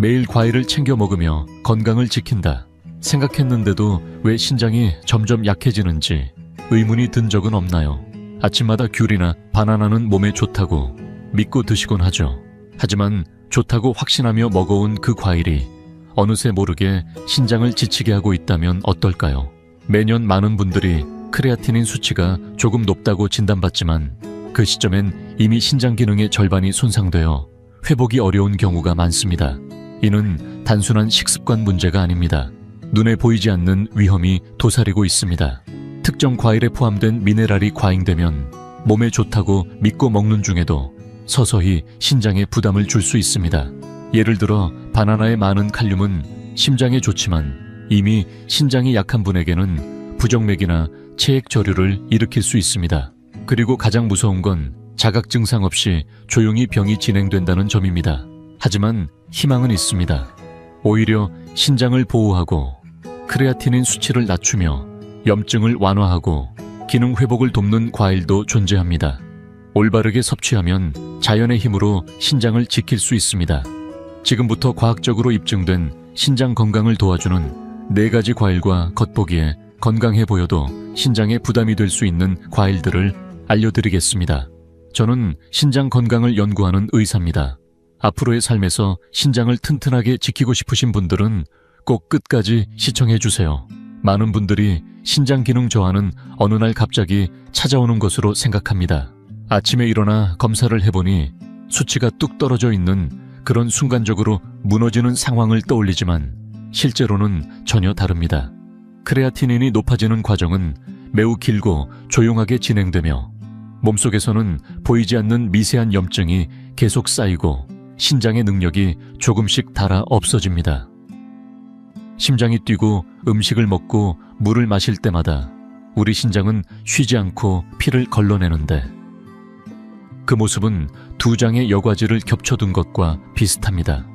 매일 과일을 챙겨 먹으며 건강을 지킨다 생각했는데도 왜 신장이 점점 약해지는지 의문이 든 적은 없나요? 아침마다 귤이나 바나나는 몸에 좋다고 믿고 드시곤 하죠. 하지만 좋다고 확신하며 먹어온 그 과일이 어느새 모르게 신장을 지치게 하고 있다면 어떨까요? 매년 많은 분들이 크레아티닌 수치가 조금 높다고 진단받지만 그 시점엔 이미 신장 기능의 절반이 손상되어 회복이 어려운 경우가 많습니다. 이는 단순한 식습관 문제가 아닙니다. 눈에 보이지 않는 위험이 도사리고 있습니다. 특정 과일에 포함된 미네랄이 과잉되면 몸에 좋다고 믿고 먹는 중에도 서서히 신장에 부담을 줄 수 있습니다. 예를 들어 바나나의 많은 칼륨은 심장에 좋지만 이미 신장이 약한 분에게는 부정맥이나 체액 저류를 일으킬 수 있습니다. 그리고 가장 무서운 건 자각 증상 없이 조용히 병이 진행된다는 점입니다. 하지만 희망은 있습니다. 오히려 신장을 보호하고 크레아티닌 수치를 낮추며 염증을 완화하고 기능 회복을 돕는 과일도 존재합니다. 올바르게 섭취하면 자연의 힘으로 신장을 지킬 수 있습니다. 지금부터 과학적으로 입증된 신장 건강을 도와주는 4가지 과일과 겉보기에 건강해 보여도 신장에 부담이 될 수 있는 과일들을 알려드리겠습니다. 저는 신장 건강을 연구하는 의사입니다. 앞으로의 삶에서 신장을 튼튼하게 지키고 싶으신 분들은 꼭 끝까지 시청해주세요. 많은 분들이 신장 기능 저하는 어느 날 갑자기 찾아오는 것으로 생각합니다. 아침에 일어나 검사를 해보니 수치가 뚝 떨어져 있는 그런 순간적으로 무너지는 상황을 떠올리지만 실제로는 전혀 다릅니다. 크레아티닌이 높아지는 과정은 매우 길고 조용하게 진행되며 몸속에서는 보이지 않는 미세한 염증이 계속 쌓이고 신장의 능력이 조금씩 닳아 없어집니다. 심장이 뛰고 음식을 먹고 물을 마실 때마다 우리 신장은 쉬지 않고 피를 걸러내는데 그 모습은 2장의 여과지를 겹쳐둔 것과 비슷합니다.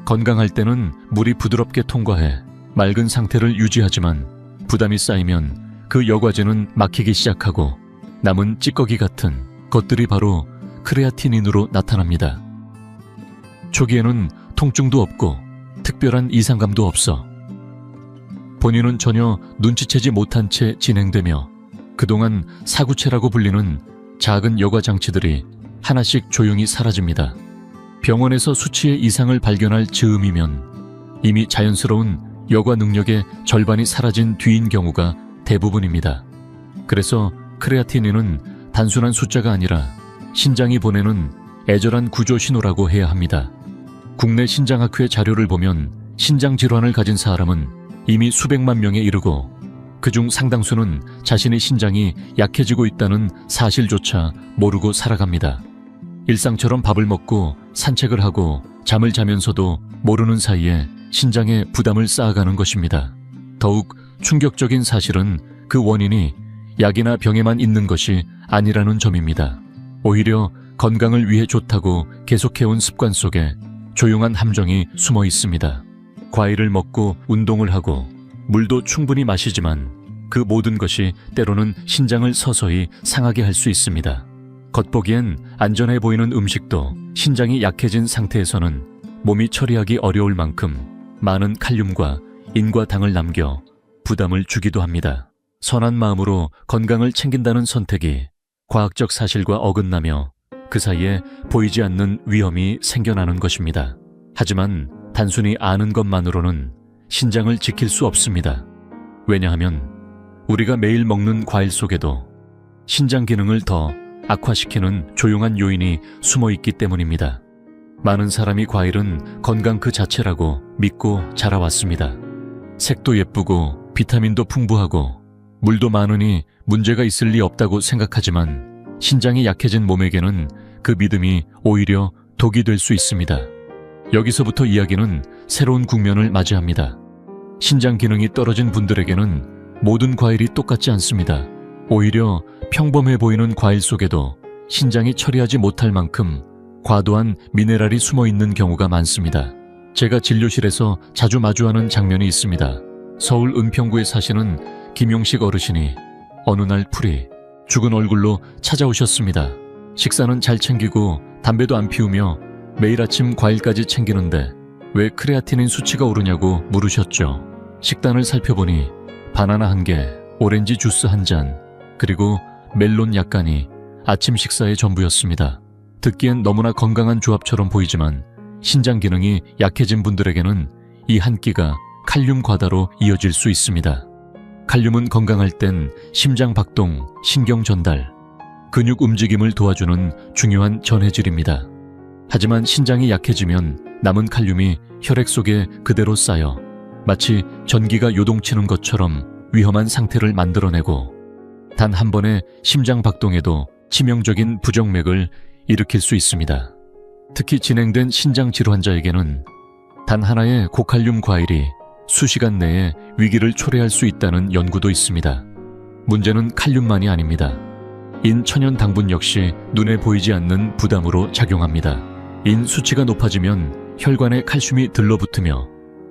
건강할 때는 물이 부드럽게 통과해 맑은 상태를 유지하지만 부담이 쌓이면 그 여과지는 막히기 시작하고 남은 찌꺼기 같은 것들이 바로 크레아티닌으로 나타납니다. 초기에는 통증도 없고 특별한 이상감도 없어 본인은 전혀 눈치채지 못한 채 진행되며 그동안 사구체라고 불리는 작은 여과 장치들이 하나씩 조용히 사라집니다. 병원에서 수치의 이상을 발견할 즈음이면 이미 자연스러운 여과 능력의 절반이 사라진 뒤인 경우가 대부분입니다. 그래서 크레아티닌은 단순한 숫자가 아니라 신장이 보내는 애절한 구조 신호라고 해야 합니다. 국내 신장학회 자료를 보면 신장 질환을 가진 사람은 이미 수백만 명에 이르고 그중 상당수는 자신의 신장이 약해지고 있다는 사실조차 모르고 살아갑니다. 일상처럼 밥을 먹고 산책을 하고 잠을 자면서도 모르는 사이에 신장에 부담을 쌓아가는 것입니다. 더욱 충격적인 사실은 그 원인이 약이나 병에만 있는 것이 아니라는 점입니다. 오히려 건강을 위해 좋다고 계속해온 습관 속에 조용한 함정이 숨어 있습니다. 과일을 먹고 운동을 하고 물도 충분히 마시지만 그 모든 것이 때로는 신장을 서서히 상하게 할 수 있습니다. 겉보기엔 안전해 보이는 음식도 신장이 약해진 상태에서는 몸이 처리하기 어려울 만큼 많은 칼륨과 인과 당을 남겨 부담을 주기도 합니다. 선한 마음으로 건강을 챙긴다는 선택이 과학적 사실과 어긋나며 그 사이에 보이지 않는 위험이 생겨나는 것입니다. 하지만 단순히 아는 것만으로는 신장을 지킬 수 없습니다. 왜냐하면 우리가 매일 먹는 과일 속에도 신장 기능을 더 악화시키는 조용한 요인이 숨어 있기 때문입니다. 많은 사람이 과일은 건강 그 자체라고 믿고 자라왔습니다. 색도 예쁘고 비타민도 풍부하고 물도 많으니 문제가 있을 리 없다고 생각하지만 신장이 약해진 몸에게는 그 믿음이 오히려 독이 될 수 있습니다. 여기서부터 이야기는 새로운 국면을 맞이합니다. 신장 기능이 떨어진 분들에게는 모든 과일이 똑같지 않습니다. 오히려 평범해 보이는 과일 속에도 신장이 처리하지 못할 만큼 과도한 미네랄이 숨어 있는 경우가 많습니다. 제가 진료실에서 자주 마주하는 장면이 있습니다. 서울 은평구에 사시는 김용식 어르신이 어느 날 풀이 죽은 얼굴로 찾아오셨습니다. 식사는 잘 챙기고 담배도 안 피우며 매일 아침 과일까지 챙기는데 왜 크레아티닌 수치가 오르냐고 물으셨죠. 식단을 살펴보니 바나나 1개, 오렌지 주스 1잔, 그리고 멜론 약간이 아침 식사의 전부였습니다. 듣기엔 너무나 건강한 조합처럼 보이지만 신장 기능이 약해진 분들에게는 이 한 끼가 칼륨 과다로 이어질 수 있습니다. 칼륨은 건강할 땐 심장 박동, 신경 전달, 근육 움직임을 도와주는 중요한 전해질입니다. 하지만 신장이 약해지면 남은 칼륨이 혈액 속에 그대로 쌓여 마치 전기가 요동치는 것처럼 위험한 상태를 만들어내고 단 한 번의 심장 박동에도 치명적인 부정맥을 일으킬 수 있습니다. 특히 진행된 신장 질환 환자에게는 단 하나의 고칼륨 과일이 수시간 내에 위기를 초래할 수 있다는 연구도 있습니다. 문제는 칼륨만이 아닙니다. 인천연 당분 역시 눈에 보이지 않는 부담으로 작용합니다. 인 수치가 높아지면 혈관에 칼슘이 들러붙으며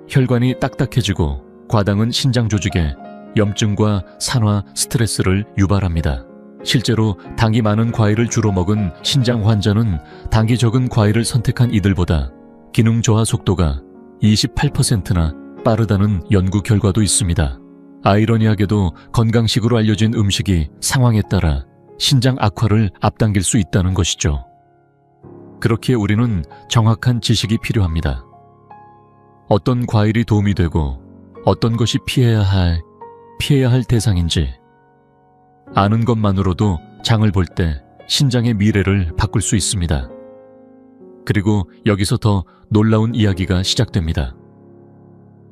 혈관이 딱딱해지고 과당은 신장 조직에 염증과 산화, 스트레스를 유발합니다. 실제로 당이 많은 과일을 주로 먹은 신장 환자는 당이 적은 과일을 선택한 이들보다 기능 저하 속도가 28%나 빠르다는 연구 결과도 있습니다. 아이러니하게도 건강식으로 알려진 음식이 상황에 따라 신장 악화를 앞당길 수 있다는 것이죠. 그렇기에 우리는 정확한 지식이 필요합니다. 어떤 과일이 도움이 되고 어떤 것이 피해야 할 대상인지 아는 것만으로도 장을 볼 때 신장의 미래를 바꿀 수 있습니다. 그리고 여기서 더 놀라운 이야기가 시작됩니다.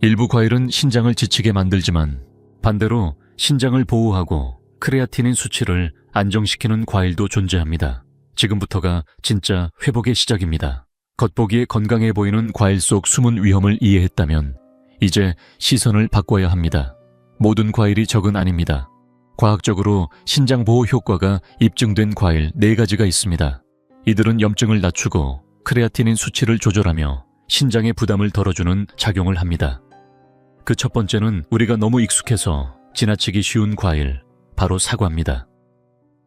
일부 과일은 신장을 지치게 만들지만 반대로 신장을 보호하고 크레아티닌 수치를 안정시키는 과일도 존재합니다. 지금부터가 진짜 회복의 시작입니다. 겉보기에 건강해 보이는 과일 속 숨은 위험을 이해했다면 이제 시선을 바꿔야 합니다. 모든 과일이 적은 아닙니다. 과학적으로 신장 보호 효과가 입증된 과일 4가지가 있습니다. 이들은 염증을 낮추고 크레아티닌 수치를 조절하며 신장의 부담을 덜어주는 작용을 합니다. 그 첫 번째는 우리가 너무 익숙해서 지나치기 쉬운 과일, 바로 사과입니다.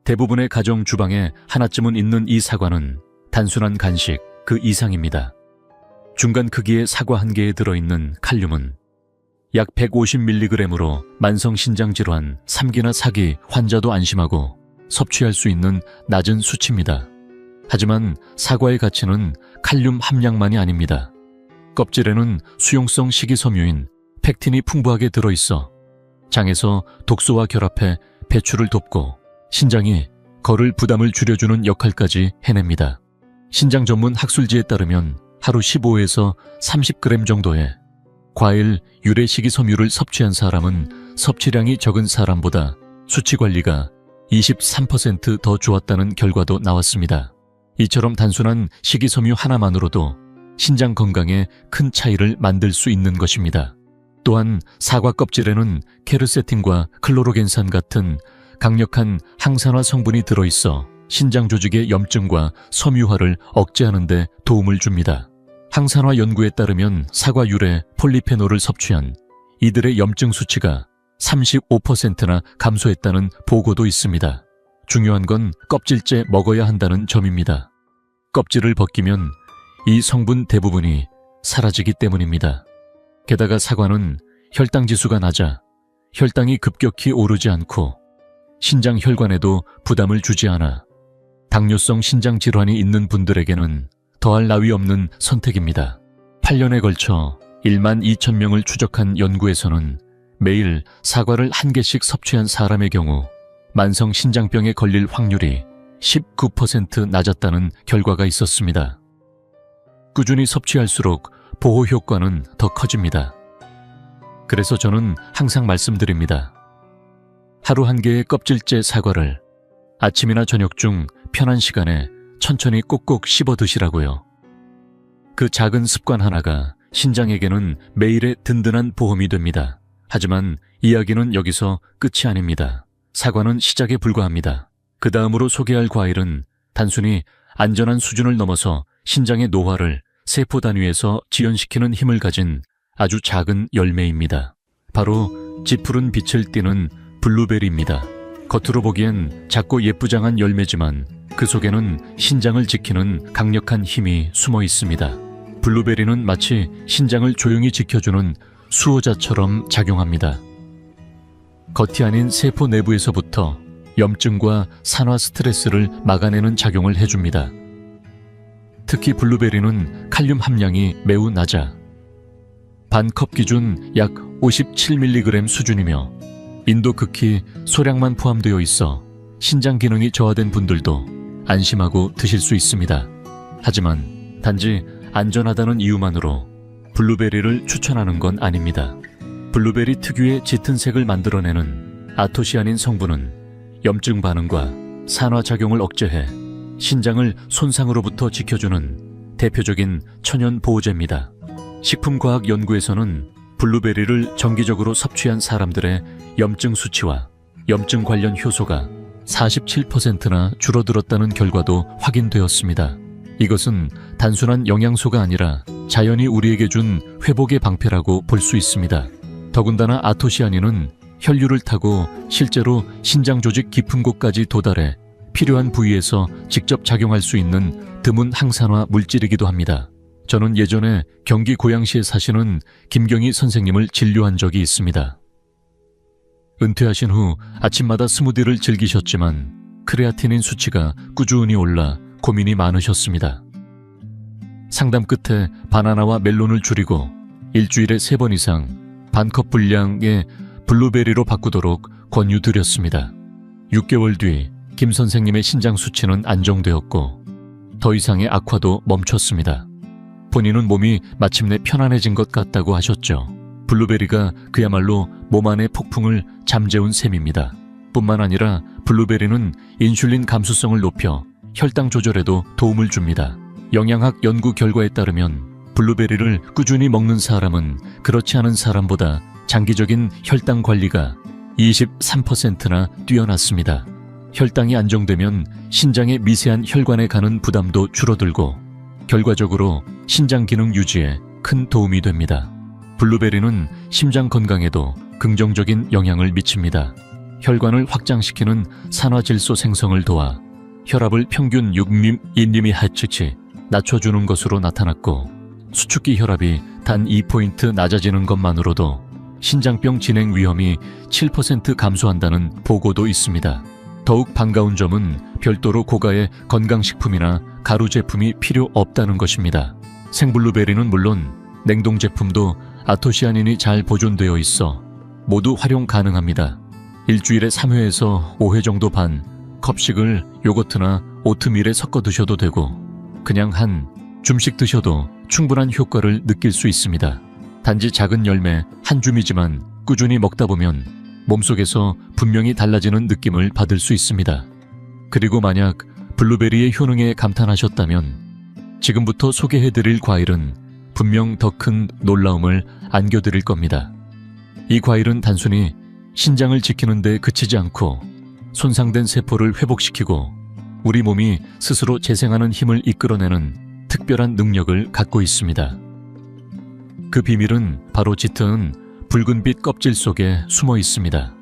대부분의 가정 주방에 하나쯤은 있는 이 사과는 단순한 간식 그 이상입니다. 중간 크기의 사과 1개에 들어있는 칼륨은 약 150mg으로 만성 신장질환 3기나 4기 환자도 안심하고 섭취할 수 있는 낮은 수치입니다. 하지만 사과의 가치는 칼륨 함량만이 아닙니다. 껍질에는 수용성 식이섬유인 팩틴이 풍부하게 들어있어 장에서 독소와 결합해 배출을 돕고 신장이 거를 부담을 줄여주는 역할까지 해냅니다. 신장 전문 학술지에 따르면 하루 15에서 30g 정도의 과일 유래 식이섬유를 섭취한 사람은 섭취량이 적은 사람보다 수치 관리가 23% 더 좋았다는 결과도 나왔습니다. 이처럼 단순한 식이섬유 하나만으로도 신장 건강에 큰 차이를 만들 수 있는 것입니다. 또한 사과 껍질에는 케르세틴과 클로로겐산 같은 강력한 항산화 성분이 들어있어 신장 조직의 염증과 섬유화를 억제하는 데 도움을 줍니다. 항산화 연구에 따르면 사과 유래 폴리페놀을 섭취한 이들의 염증 수치가 35%나 감소했다는 보고도 있습니다. 중요한 건 껍질째 먹어야 한다는 점입니다. 껍질을 벗기면 이 성분 대부분이 사라지기 때문입니다. 게다가 사과는 혈당 지수가 낮아 혈당이 급격히 오르지 않고 신장 혈관에도 부담을 주지 않아 당뇨성 신장 질환이 있는 분들에게는 더할 나위 없는 선택입니다. 8년에 걸쳐 12,000명을 추적한 연구에서는 매일 사과를 1개씩 섭취한 사람의 경우 만성 신장병에 걸릴 확률이 19% 낮았다는 결과가 있었습니다. 꾸준히 섭취할수록 보호 효과는 더 커집니다. 그래서 저는 항상 말씀드립니다. 하루 1개의 껍질째 사과를 아침이나 저녁 중 편한 시간에 천천히 꼭꼭 씹어 드시라고요. 그 작은 습관 하나가 신장에게는 매일의 든든한 보험이 됩니다. 하지만 이야기는 여기서 끝이 아닙니다. 사과는 시작에 불과합니다. 그 다음으로 소개할 과일은 단순히 안전한 수준을 넘어서 신장의 노화를 세포 단위에서 지연시키는 힘을 가진 아주 작은 열매입니다. 바로 짙푸른 빛을 띠는 블루베리입니다. 겉으로 보기엔 작고 예쁘장한 열매지만 그 속에는 신장을 지키는 강력한 힘이 숨어 있습니다. 블루베리는 마치 신장을 조용히 지켜주는 수호자처럼 작용합니다. 겉이 아닌 세포 내부에서부터 염증과 산화 스트레스를 막아내는 작용을 해줍니다. 특히 블루베리는 칼륨 함량이 매우 낮아 반컵 기준 약 57mg 수준이며 인도 극히 소량만 포함되어 있어 신장 기능이 저하된 분들도 안심하고 드실 수 있습니다. 하지만 단지 안전하다는 이유만으로 블루베리를 추천하는 건 아닙니다. 블루베리 특유의 짙은 색을 만들어내는 아토시아닌 성분은 염증 반응과 산화작용을 억제해 신장을 손상으로부터 지켜주는 대표적인 천연 보호제입니다. 식품과학 연구에서는 블루베리를 정기적으로 섭취한 사람들의 염증 수치와 염증 관련 효소가 47%나 줄어들었다는 결과도 확인되었습니다. 이것은 단순한 영양소가 아니라 자연이 우리에게 준 회복의 방패라고 볼 수 있습니다. 더군다나 아토시아닌은 혈류를 타고 실제로 신장 조직 깊은 곳까지 도달해 필요한 부위에서 직접 작용할 수 있는 드문 항산화 물질이기도 합니다. 저는 예전에 경기 고양시에 사시는 김경희 선생님을 진료한 적이 있습니다. 은퇴하신 후 아침마다 스무디를 즐기셨지만 크레아티닌 수치가 꾸준히 올라 고민이 많으셨습니다. 상담 끝에 바나나와 멜론을 줄이고 일주일에 3번 이상 반컵 분량의 블루베리로 바꾸도록 권유드렸습니다. 6개월 뒤 김 선생님의 신장 수치는 안정되었고 더 이상의 악화도 멈췄습니다. 본인은 몸이 마침내 편안해진 것 같다고 하셨죠. 블루베리가 그야말로 몸 안의 폭풍을 잠재운 셈입니다. 뿐만 아니라 블루베리는 인슐린 감수성을 높여 혈당 조절에도 도움을 줍니다. 영양학 연구 결과에 따르면 블루베리를 꾸준히 먹는 사람은 그렇지 않은 사람보다 장기적인 혈당 관리가 23%나 뛰어났습니다. 혈당이 안정되면 신장의 미세한 혈관에 가는 부담도 줄어들고 결과적으로 신장 기능 유지에 큰 도움이 됩니다. 블루베리는 심장 건강에도 긍정적인 영향을 미칩니다. 혈관을 확장시키는 산화질소 생성을 도와 혈압을 평균 6mmHz 낮춰주는 것으로 나타났고 수축기 혈압이 단 2포인트 낮아지는 것만으로도 신장병 진행 위험이 7% 감소한다는 보고도 있습니다. 더욱 반가운 점은 별도로 고가의 건강식품이나 가루 제품이 필요 없다는 것입니다. 생블루베리는 물론 냉동 제품도 아토시아닌이 잘 보존되어 있어 모두 활용 가능합니다. 일주일에 3회에서 5회 정도 반 컵씩을 요거트나 오트밀에 섞어 드셔도 되고 그냥 한 줌씩 드셔도 충분한 효과를 느낄 수 있습니다. 단지 작은 열매 한 줌이지만 꾸준히 먹다 보면 몸속에서 분명히 달라지는 느낌을 받을 수 있습니다. 그리고 만약 블루베리의 효능에 감탄하셨다면 지금부터 소개해드릴 과일은 분명 더 큰 놀라움을 안겨드릴 겁니다. 이 과일은 단순히 신장을 지키는 데 그치지 않고 손상된 세포를 회복시키고 우리 몸이 스스로 재생하는 힘을 이끌어내는 특별한 능력을 갖고 있습니다. 그 비밀은 바로 짙은 붉은빛 껍질 속에 숨어 있습니다.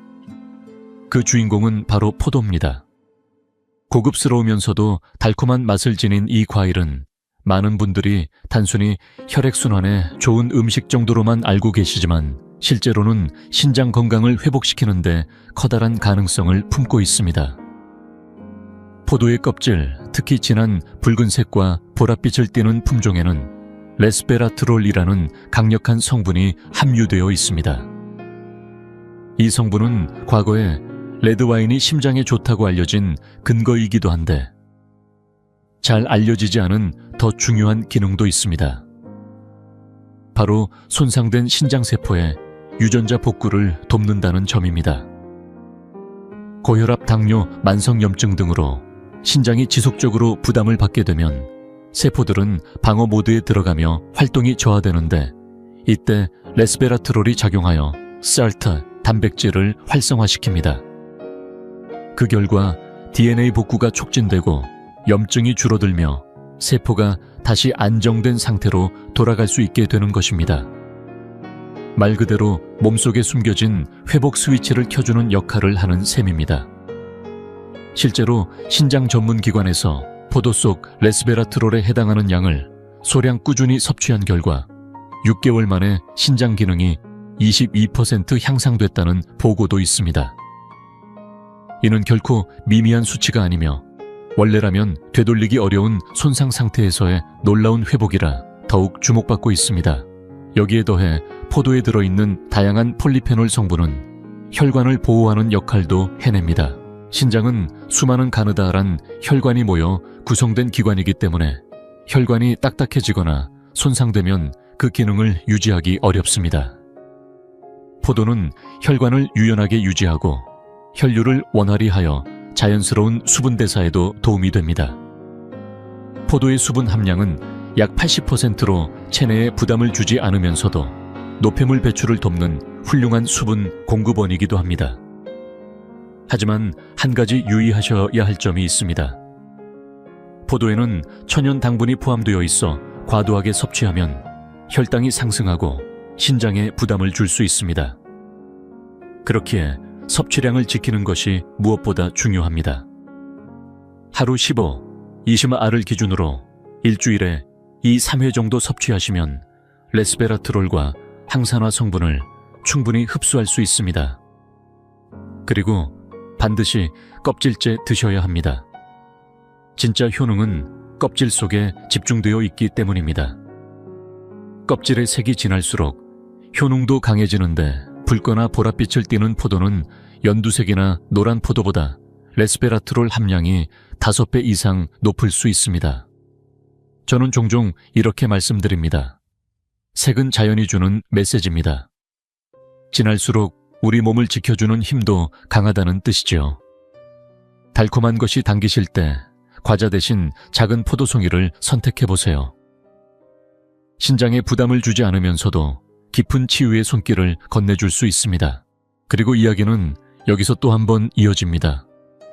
그 주인공은 바로 포도입니다. 고급스러우면서도 달콤한 맛을 지닌 이 과일은 많은 분들이 단순히 혈액순환에 좋은 음식 정도로만 알고 계시지만 실제로는 신장 건강을 회복시키는데 커다란 가능성을 품고 있습니다. 포도의 껍질, 특히 진한 붉은색과 보랏빛을 띠는 품종에는 레스베라트롤이라는 강력한 성분이 함유되어 있습니다. 이 성분은 과거에 레드와인이 심장에 좋다고 알려진 근거이기도 한데 잘 알려지지 않은 더 중요한 기능도 있습니다. 바로 손상된 신장세포의 유전자 복구를 돕는다는 점입니다. 고혈압, 당뇨, 만성염증 등으로 신장이 지속적으로 부담을 받게 되면 세포들은 방어 모드에 들어가며 활동이 저하되는데 이때 레스베라트롤이 작용하여 SALT, 단백질을 활성화시킵니다. 그 결과 DNA 복구가 촉진되고 염증이 줄어들며 세포가 다시 안정된 상태로 돌아갈 수 있게 되는 것입니다. 말 그대로 몸속에 숨겨진 회복 스위치를 켜주는 역할을 하는 셈입니다. 실제로 신장 전문 기관에서 포도 속 레스베라트롤에 해당하는 양을 소량 꾸준히 섭취한 결과 6개월 만에 신장 기능이 22% 향상됐다는 보고도 있습니다. 이는 결코 미미한 수치가 아니며 원래라면 되돌리기 어려운 손상 상태에서의 놀라운 회복이라 더욱 주목받고 있습니다. 여기에 더해 포도에 들어있는 다양한 폴리페놀 성분은 혈관을 보호하는 역할도 해냅니다. 신장은 수많은 가느다란 혈관이 모여 구성된 기관이기 때문에 혈관이 딱딱해지거나 손상되면 그 기능을 유지하기 어렵습니다. 포도는 혈관을 유연하게 유지하고 혈류를 원활히 하여 자연스러운 수분 대사에도 도움이 됩니다. 포도의 수분 함량은 약 80%로 체내에 부담을 주지 않으면서도 노폐물 배출을 돕는 훌륭한 수분 공급원이기도 합니다. 하지만 한 가지 유의하셔야 할 점이 있습니다. 포도에는 천연 당분이 포함되어 있어 과도하게 섭취하면 혈당이 상승하고 신장에 부담을 줄 수 있습니다. 그렇기에 섭취량을 지키는 것이 무엇보다 중요합니다. 하루 15, 20알을 기준으로 일주일에 2-3회 정도 섭취하시면 레스베라트롤과 항산화 성분을 충분히 흡수할 수 있습니다. 그리고 반드시 껍질째 드셔야 합니다. 진짜 효능은 껍질 속에 집중되어 있기 때문입니다. 껍질의 색이 진할수록 효능도 강해지는데 붉거나 보랏빛을 띠는 포도는 연두색이나 노란 포도보다 레스베라트롤 함량이 5배 이상 높을 수 있습니다. 저는 종종 이렇게 말씀드립니다. 색은 자연이 주는 메시지입니다. 진할수록 우리 몸을 지켜주는 힘도 강하다는 뜻이죠. 달콤한 것이 당기실 때 과자 대신 작은 포도송이를 선택해보세요. 신장에 부담을 주지 않으면서도 깊은 치유의 손길을 건네줄 수 있습니다. 그리고 이야기는 여기서 또 한 번 이어집니다.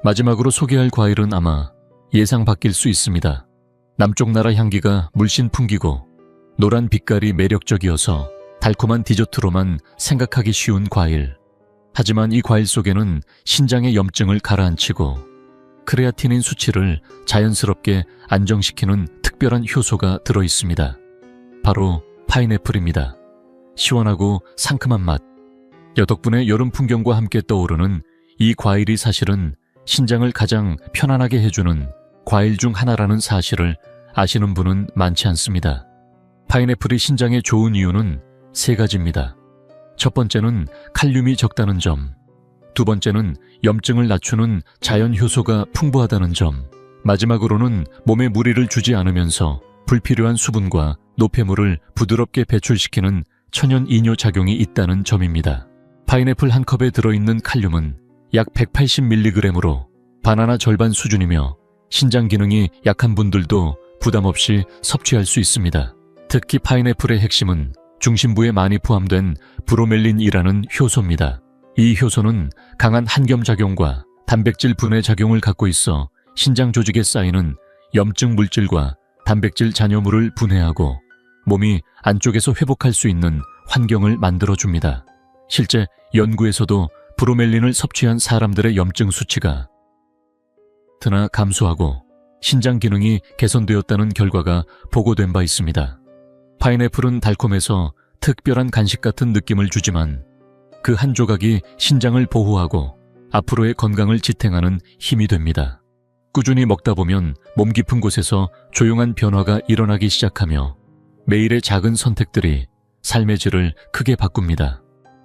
마지막으로 소개할 과일은 아마 예상 바뀔 수 있습니다. 남쪽 나라 향기가 물씬 풍기고 노란 빛깔이 매력적이어서 달콤한 디저트로만 생각하기 쉬운 과일. 하지만 이 과일 속에는 신장의 염증을 가라앉히고 크레아티닌 수치를 자연스럽게 안정시키는 특별한 효소가 들어있습니다. 바로 파인애플입니다. 시원하고 상큼한 맛. 덕분에 여름 풍경과 함께 떠오르는 이 과일이 사실은 신장을 가장 편안하게 해주는 과일 중 하나라는 사실을 아시는 분은 많지 않습니다. 파인애플이 신장에 좋은 이유는 3가지입니다. 첫 번째는 칼륨이 적다는 점, 두 번째는 염증을 낮추는 자연 효소가 풍부하다는 점, 마지막으로는 몸에 무리를 주지 않으면서 불필요한 수분과 노폐물을 부드럽게 배출시키는 천연 이뇨 작용이 있다는 점입니다. 파인애플 한 컵에 들어있는 칼륨은 약 180mg으로 바나나 절반 수준이며 신장 기능이 약한 분들도 부담 없이 섭취할 수 있습니다. 특히 파인애플의 핵심은 중심부에 많이 포함된 브로멜린이라는 효소입니다. 이 효소는 강한 한겸작용과 단백질 분해 작용을 갖고 있어 신장 조직에 쌓이는 염증 물질과 단백질 잔여물을 분해하고 몸이 안쪽에서 회복할 수 있는 환경을 만들어줍니다. 실제 연구에서도 브로멜린을 섭취한 사람들의 염증 수치가 드나 감소하고 신장 기능이 개선되었다는 결과가 보고된 바 있습니다. 파인애플은 달콤해서 특별한 간식 같은 느낌을 주지만 그 한 조각이 신장을 보호하고 앞으로의 건강을 지탱하는 힘이 됩니다. 꾸준히 먹다 보면 몸 깊은 곳에서 조용한 변화가 일어나기 시작하며 매일의 작은 선택들이 삶의 질을 크게 바꿉니다.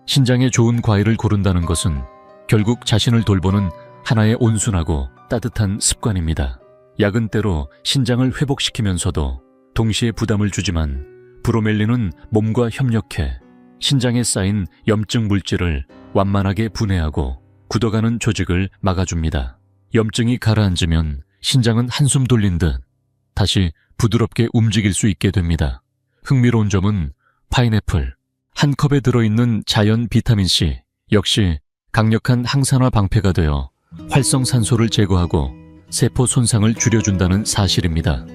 신장에 좋은 과일을 고른다는 것은 결국 자신을 돌보는 하나의 온순하고 따뜻한 습관입니다. 약은 때로 신장을 회복시키면서도 동시에 부담을 주지만 브로멜린은 몸과 협력해 신장에 쌓인 염증 물질을 완만하게 분해하고 굳어가는 조직을 막아줍니다. 염증이 가라앉으면 신장은 한숨 돌린 듯 다시 부드럽게 움직일 수 있게 됩니다. 흥미로운 점은 파인애플 한 컵에 들어있는 자연 비타민C 역시 강력한 항산화 방패가 되어 활성산소를 제거하고 세포 손상을 줄여준다는 사실입니다.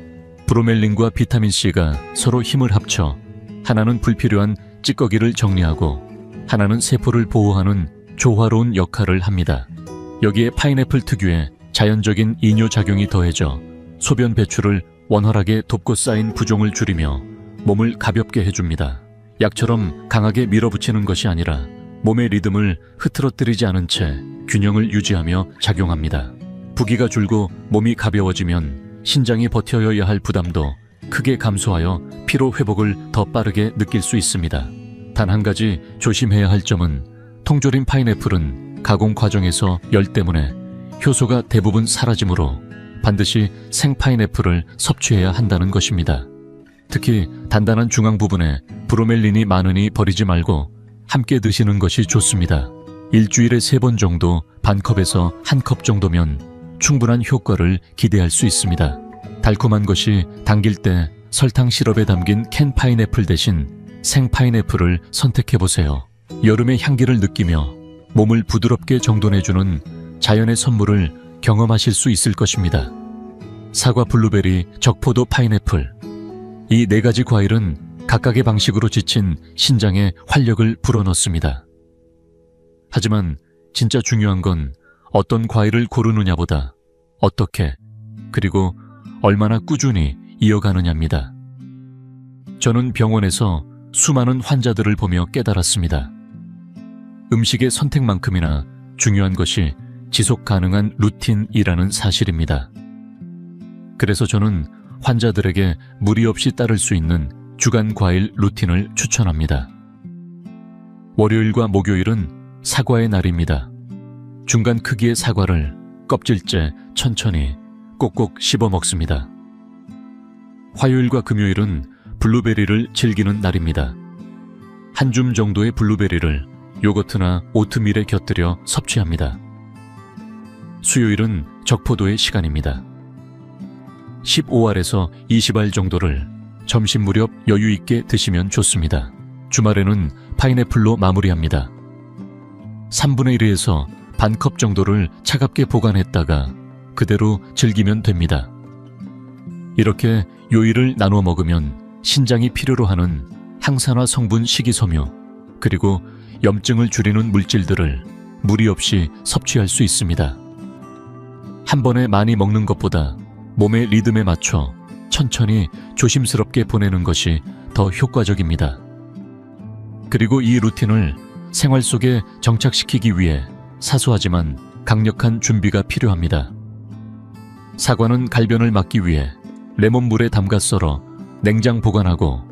브로멜린과 비타민C가 서로 힘을 합쳐 하나는 불필요한 찌꺼기를 정리하고 하나는 세포를 보호하는 조화로운 역할을 합니다. 여기에 파인애플 특유의 자연적인 이뇨작용이 더해져 소변 배출을 원활하게 돕고 쌓인 부종을 줄이며 몸을 가볍게 해줍니다. 약처럼 강하게 밀어붙이는 것이 아니라 몸의 리듬을 흐트러뜨리지 않은 채 균형을 유지하며 작용합니다. 부기가 줄고 몸이 가벼워지면 신장이 버텨야 할 부담도 크게 감소하여 피로 회복을 더 빠르게 느낄 수 있습니다. 단 한 가지 조심해야 할 점은 통조림 파인애플은 가공 과정에서 열 때문에 효소가 대부분 사라지므로 반드시 생 파인애플을 섭취해야 한다는 것입니다. 특히 단단한 중앙 부분에 브로멜린이 많으니 버리지 말고 함께 드시는 것이 좋습니다. 일주일에 3번 정도 반컵에서 1컵 정도면 충분한 효과를 기대할 수 있습니다. 달콤한 것이 당길 때 설탕 시럽에 담긴 캔 파인애플 대신 생 파인애플을 선택해보세요. 여름의 향기를 느끼며 몸을 부드럽게 정돈해주는 자연의 선물을 경험하실 수 있을 것입니다. 사과, 블루베리, 적포도, 파인애플. 이 4가지 과일은 각각의 방식으로 지친 신장에 활력을 불어넣습니다. 하지만 진짜 중요한 건 어떤 과일을 고르느냐보다 어떻게, 그리고 얼마나 꾸준히 이어가느냐입니다. 저는 병원에서 수많은 환자들을 보며 깨달았습니다. 음식의 선택만큼이나 중요한 것이 지속 가능한 루틴이라는 사실입니다. 그래서 저는 환자들에게 무리 없이 따를 수 있는 주간 과일 루틴을 추천합니다. 월요일과 목요일은 사과의 날입니다. 중간 크기의 사과를 껍질째 천천히 꼭꼭 씹어 먹습니다. 화요일과 금요일은 블루베리를 즐기는 날입니다. 한 줌 정도의 블루베리를 요거트나 오트밀에 곁들여 섭취합니다. 수요일은 적포도의 시간입니다. 15알에서 20알 정도를 점심 무렵 여유 있게 드시면 좋습니다. 주말에는 파인애플로 마무리합니다. 3분의 1에서 반컵 정도를 차갑게 보관했다가 그대로 즐기면 됩니다. 이렇게 요일을 나눠 먹으면 신장이 필요로 하는 항산화 성분 식이섬유 그리고 염증을 줄이는 물질들을 무리 없이 섭취할 수 있습니다. 한 번에 많이 먹는 것보다 몸의 리듬에 맞춰 천천히 조심스럽게 보내는 것이 더 효과적입니다. 그리고 이 루틴을 생활 속에 정착시키기 위해 사소하지만 강력한 준비가 필요합니다. 사과는 갈변을 막기 위해 레몬물에 담가 썰어 냉장 보관하고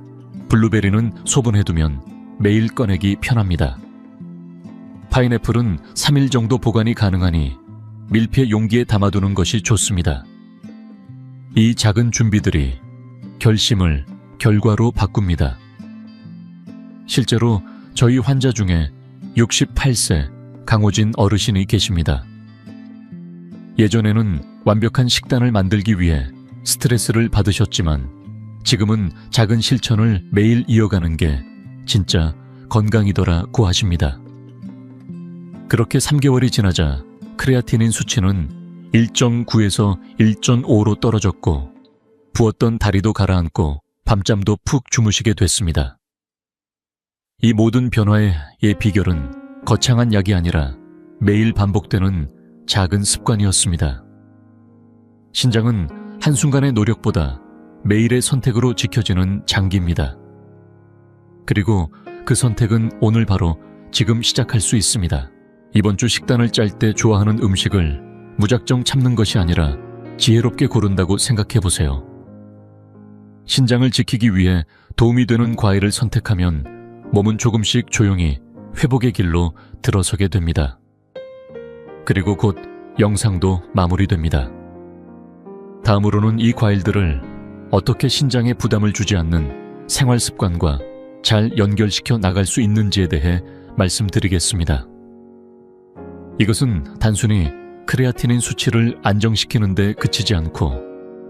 블루베리는 소분해두면 매일 꺼내기 편합니다. 파인애플은 3일 정도 보관이 가능하니 밀폐 용기에 담아두는 것이 좋습니다. 이 작은 준비들이 결심을 결과로 바꿉니다. 실제로 저희 환자 중에 68세 강호진 어르신이 계십니다. 예전에는 완벽한 식단을 만들기 위해 스트레스를 받으셨지만 지금은 작은 실천을 매일 이어가는 게 진짜 건강이더라고 하십니다. 그렇게 3개월이 지나자 크레아티닌 수치는 1.9에서 1.5로 떨어졌고 부었던 다리도 가라앉고 밤잠도 푹 주무시게 됐습니다. 이 모든 변화의 비결은 거창한 약이 아니라 매일 반복되는 작은 습관이었습니다. 신장은 한순간의 노력보다 매일의 선택으로 지켜지는 장기입니다. 그리고 그 선택은 오늘 바로 지금 시작할 수 있습니다. 이번 주 식단을 짤 때 좋아하는 음식을 무작정 참는 것이 아니라 지혜롭게 고른다고 생각해 보세요. 신장을 지키기 위해 도움이 되는 과일을 선택하면 몸은 조금씩 조용히 회복의 길로 들어서게 됩니다. 그리고 곧 영상도 마무리됩니다. 다음으로는 이 과일들을 어떻게 신장에 부담을 주지 않는 생활 습관과 잘 연결시켜 나갈 수 있는지에 대해 말씀드리겠습니다. 이것은 단순히 크레아티닌 수치를 안정시키는 데 그치지 않고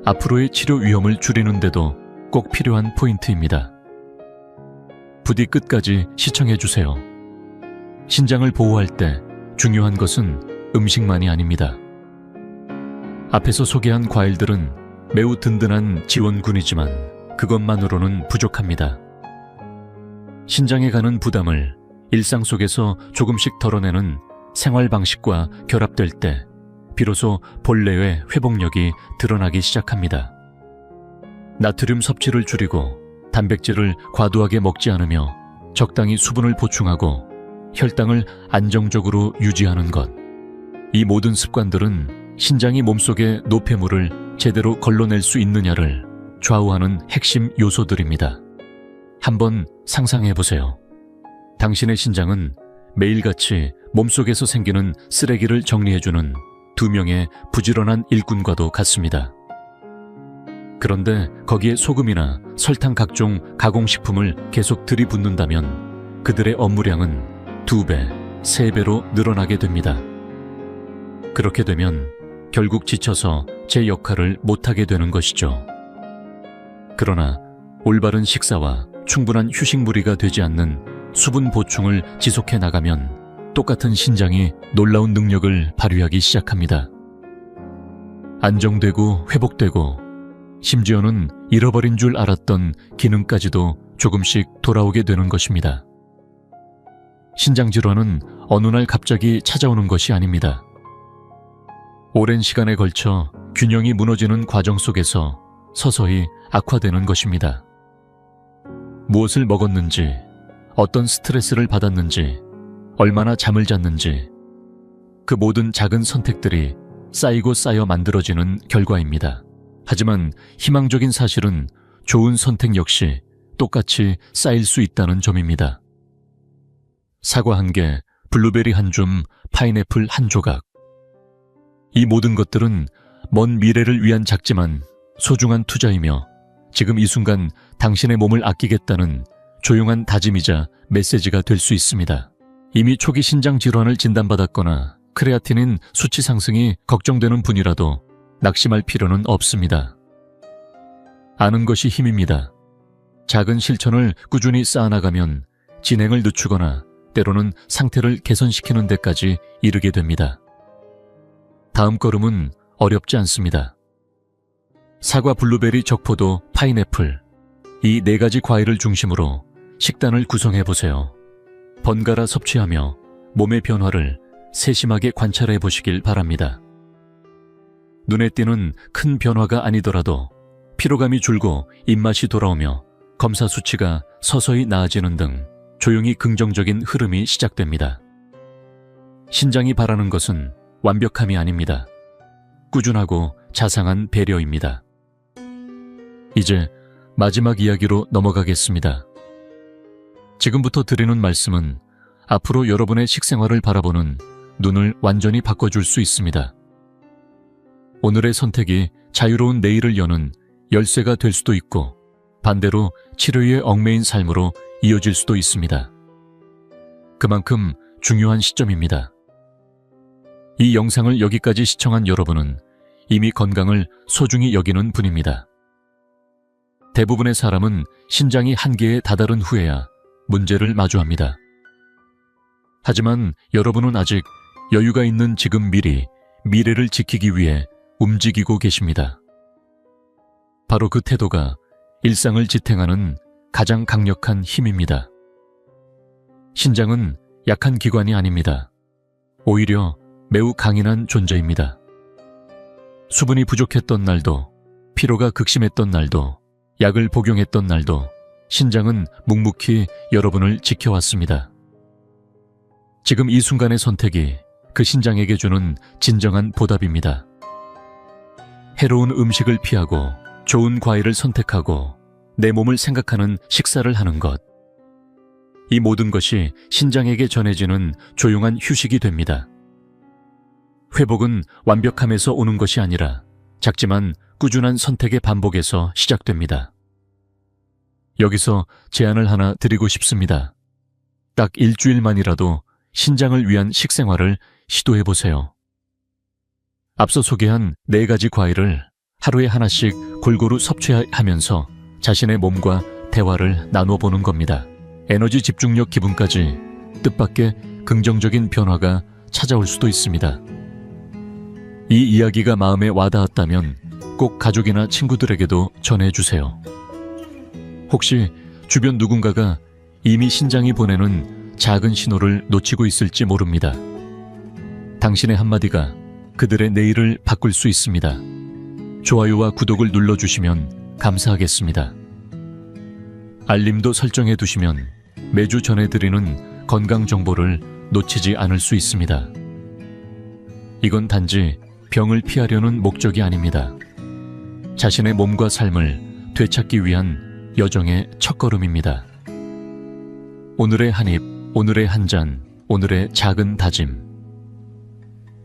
앞으로의 치료 위험을 줄이는 데도 꼭 필요한 포인트입니다. 부디 끝까지 시청해주세요. 신장을 보호할 때 중요한 것은 음식만이 아닙니다. 앞에서 소개한 과일들은 매우 든든한 지원군이지만 그것만으로는 부족합니다. 신장에 가는 부담을 일상 속에서 조금씩 덜어내는 생활 방식과 결합될 때 비로소 본래의 회복력이 드러나기 시작합니다. 나트륨 섭취를 줄이고 단백질을 과도하게 먹지 않으며 적당히 수분을 보충하고 혈당을 안정적으로 유지하는 것. 이 모든 습관들은 신장이 몸속의 노폐물을 제대로 걸러낼 수 있느냐를 좌우하는 핵심 요소들입니다. 한번 상상해 보세요. 당신의 신장은 매일같이 몸속에서 생기는 쓰레기를 정리해주는 2명의 부지런한 일꾼과도 같습니다. 그런데 거기에 소금이나 설탕 각종 가공식품을 계속 들이붓는다면 그들의 업무량은 2배, 3배로 늘어나게 됩니다. 그렇게 되면 결국 지쳐서 제 역할을 못하게 되는 것이죠. 그러나 올바른 식사와 충분한 휴식무리가 되지 않는 수분 보충을 지속해 나가면 똑같은 신장이 놀라운 능력을 발휘하기 시작합니다. 안정되고 회복되고 심지어는 잃어버린 줄 알았던 기능까지도 조금씩 돌아오게 되는 것입니다. 신장질환은 어느 날 갑자기 찾아오는 것이 아닙니다. 오랜 시간에 걸쳐 균형이 무너지는 과정 속에서 서서히 악화되는 것입니다. 무엇을 먹었는지, 어떤 스트레스를 받았는지, 얼마나 잠을 잤는지, 그 모든 작은 선택들이 쌓이고 쌓여 만들어지는 결과입니다. 하지만 희망적인 사실은 좋은 선택 역시 똑같이 쌓일 수 있다는 점입니다. 사과 1개, 블루베리 1줌, 파인애플 1조각. 이 모든 것들은 먼 미래를 위한 작지만 소중한 투자이며 지금 이 순간 당신의 몸을 아끼겠다는 조용한 다짐이자 메시지가 될 수 있습니다. 이미 초기 신장 질환을 진단받았거나 크레아틴인 수치 상승이 걱정되는 분이라도 낙심할 필요는 없습니다. 아는 것이 힘입니다. 작은 실천을 꾸준히 쌓아나가면 진행을 늦추거나 때로는 상태를 개선시키는 데까지 이르게 됩니다. 다음 걸음은 어렵지 않습니다. 사과, 블루베리, 적포도, 파인애플, 이 4가지 과일을 중심으로 식단을 구성해 보세요. 번갈아 섭취하며 몸의 변화를 세심하게 관찰해 보시길 바랍니다. 눈에 띄는 큰 변화가 아니더라도 피로감이 줄고 입맛이 돌아오며 검사 수치가 서서히 나아지는 등 조용히 긍정적인 흐름이 시작됩니다. 신장이 바라는 것은 완벽함이 아닙니다. 꾸준하고 자상한 배려입니다. 이제 마지막 이야기로 넘어가겠습니다. 지금부터 드리는 말씀은 앞으로 여러분의 식생활을 바라보는 눈을 완전히 바꿔줄 수 있습니다. 오늘의 선택이 자유로운 내일을 여는 열쇠가 될 수도 있고 반대로 치료에 얽매인 삶으로 이어질 수도 있습니다. 그만큼 중요한 시점입니다. 이 영상을 여기까지 시청한 여러분은 이미 건강을 소중히 여기는 분입니다. 대부분의 사람은 신장이 한계에 다다른 후에야 문제를 마주합니다. 하지만 여러분은 아직 여유가 있는 지금 미리 미래를 지키기 위해 움직이고 계십니다. 바로 그 태도가 일상을 지탱하는 가장 강력한 힘입니다. 신장은 약한 기관이 아닙니다. 오히려 매우 강인한 존재입니다. 수분이 부족했던 날도, 피로가 극심했던 날도, 약을 복용했던 날도 신장은 묵묵히 여러분을 지켜왔습니다. 지금 이 순간의 선택이 그 신장에게 주는 진정한 보답입니다. 해로운 음식을 피하고 좋은 과일을 선택하고 내 몸을 생각하는 식사를 하는 것. 이 모든 것이 신장에게 전해지는 조용한 휴식이 됩니다. 회복은 완벽함에서 오는 것이 아니라 작지만 꾸준한 선택의 반복에서 시작됩니다. 여기서 제안을 하나 드리고 싶습니다. 딱 일주일만이라도 신장을 위한 식생활을 시도해보세요. 앞서 소개한 4가지 과일을 하루에 하나씩 골고루 섭취하면서 자신의 몸과 대화를 나눠보는 겁니다. 에너지, 집중력, 기분까지 뜻밖의 긍정적인 변화가 찾아올 수도 있습니다. 이 이야기가 마음에 와닿았다면 꼭 가족이나 친구들에게도 전해주세요. 혹시 주변 누군가가 이미 신장이 보내는 작은 신호를 놓치고 있을지 모릅니다. 당신의 한마디가 그들의 내일을 바꿀 수 있습니다. 좋아요와 구독을 눌러주시면 감사하겠습니다. 알림도 설정해 두시면 매주 전해드리는 건강 정보를 놓치지 않을 수 있습니다. 이건 단지 병을 피하려는 목적이 아닙니다. 자신의 몸과 삶을 되찾기 위한 여정의 첫걸음입니다. 오늘의 한 입, 오늘의 한 잔, 오늘의 작은 다짐.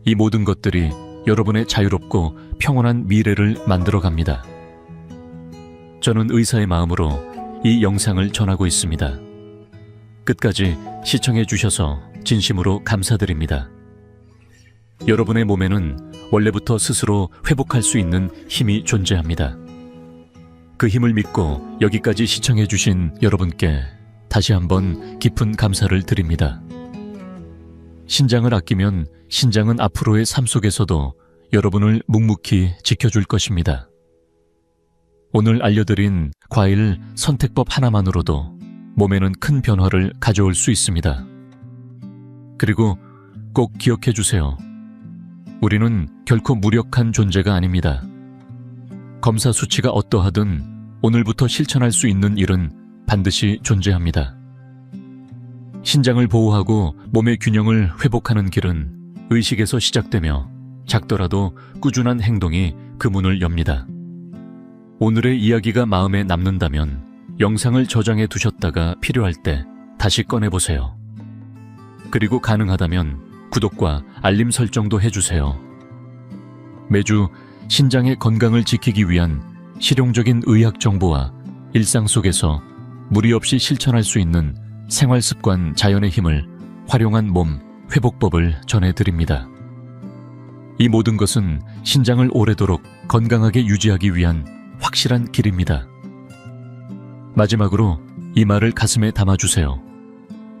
이 모든 것들이 여러분의 자유롭고 평온한 미래를 만들어 갑니다. 저는 의사의 마음으로 이 영상을 전하고 있습니다. 끝까지 시청해 주셔서 진심으로 감사드립니다. 여러분의 몸에는 원래부터 스스로 회복할 수 있는 힘이 존재합니다. 그 힘을 믿고 여기까지 시청해 주신 여러분께 다시 한번 깊은 감사를 드립니다. 신장을 아끼면 신장은 앞으로의 삶 속에서도 여러분을 묵묵히 지켜줄 것입니다. 오늘 알려드린 과일 선택법 하나만으로도 몸에는 큰 변화를 가져올 수 있습니다. 그리고 꼭 기억해 주세요. 우리는 결코 무력한 존재가 아닙니다. 검사 수치가 어떠하든 오늘부터 실천할 수 있는 일은 반드시 존재합니다. 신장을 보호하고 몸의 균형을 회복하는 길은 의식에서 시작되며 작더라도 꾸준한 행동이 그 문을 엽니다. 오늘의 이야기가 마음에 남는다면 영상을 저장해 두셨다가 필요할 때 다시 꺼내보세요. 그리고 가능하다면 구독과 알림 설정도 해주세요. 매주 신장의 건강을 지키기 위한 실용적인 의학 정보와 일상 속에서 무리 없이 실천할 수 있는 생활습관 자연의 힘을 활용한 몸 회복법을 전해드립니다. 이 모든 것은 신장을 오래도록 건강하게 유지하기 위한 확실한 길입니다. 마지막으로 이 말을 가슴에 담아주세요.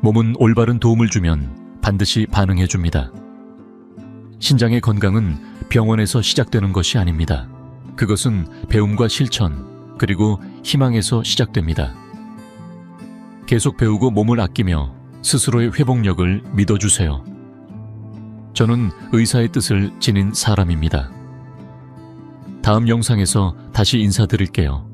몸은 올바른 도움을 주면 반드시 반응해 줍니다. 신장의 건강은 병원에서 시작되는 것이 아닙니다. 그것은 배움과 실천, 그리고 희망에서 시작됩니다. 계속 배우고 몸을 아끼며 스스로의 회복력을 믿어주세요. 저는 의사의 뜻을 지닌 사람입니다. 다음 영상에서 다시 인사드릴게요.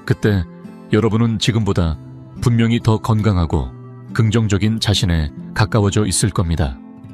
그때 여러분은 지금보다 분명히 더 건강하고 긍정적인 자신에 가까워져 있을 겁니다.